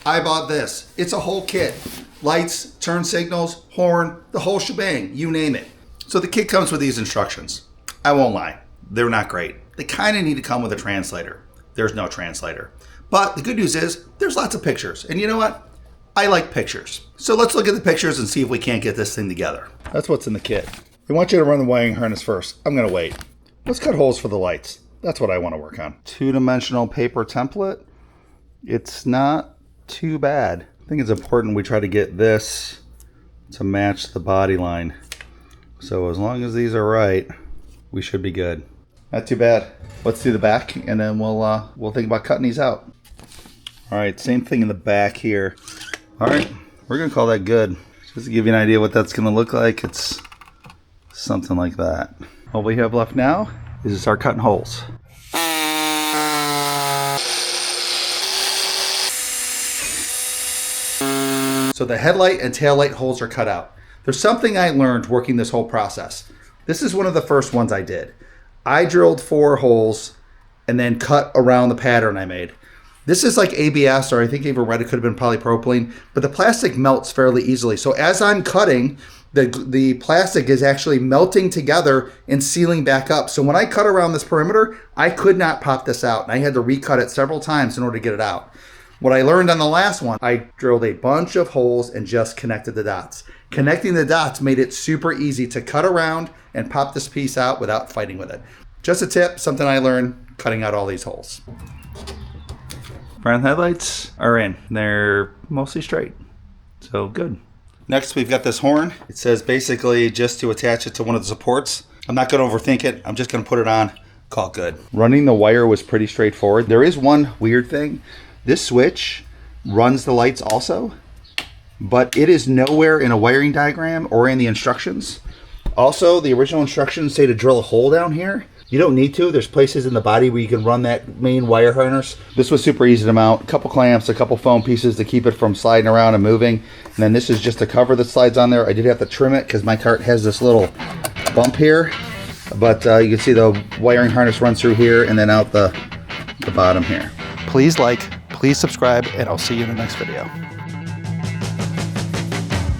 I bought this. It's a whole kit. Lights, turn signals, horn, the whole shebang, you name it. So the kit comes with these instructions. I won't lie, they're not great. They kind of need to come with a translator. There's no translator. But the good news is, there's lots of pictures. And you know what? I like pictures. So let's look at the pictures and see if we can't get this thing together. That's what's in the kit. They want you to run the wiring harness first. I'm gonna wait. Let's cut holes for the lights. That's what I want to work on. Two-dimensional paper template. It's not too bad. I think it's important we try to get this to match the body line. So as long as these are right, we should be good. Not too bad. Let's do the back and then we'll think about cutting these out. All right, same thing in the back here. All right, we're gonna call that good. Just to give you an idea what that's gonna look like, it's something like that. All we have left now is to start cutting holes. So the headlight and taillight holes are cut out. There's something I learned working this whole process. This is one of the first ones I did. I drilled 4 holes and then cut around the pattern I made. This is like ABS, or I think even read it could have been polypropylene, but the plastic melts fairly easily. So as I'm cutting, the plastic is actually melting together and sealing back up. So when I cut around this perimeter, I could not pop this out. And I had to recut it several times in order to get it out. What I learned on the last one, I drilled a bunch of holes and just connected the dots. Connecting the dots made it super easy to cut around and pop this piece out without fighting with it. Just a tip, something I learned cutting out all these holes. Front headlights are in. They're mostly straight, so good. Next, we've got this horn. It says basically just to attach it to one of the supports. I'm not gonna overthink it. I'm just gonna put it on, call it good. Running the wire was pretty straightforward. There is one weird thing. This switch runs the lights also, but it is nowhere in a wiring diagram or in the instructions. Also, the original instructions say to drill a hole down here. You don't need to. There's places in the body where you can run that main wire harness. This was super easy to mount. A couple clamps, a couple foam pieces to keep it from sliding around and moving. And then this is just a cover that slides on there. I did have to trim it because my cart has this little bump here. But you can see the wiring harness runs through here and then out the bottom here. Please like, please subscribe, and I'll see you in the next video.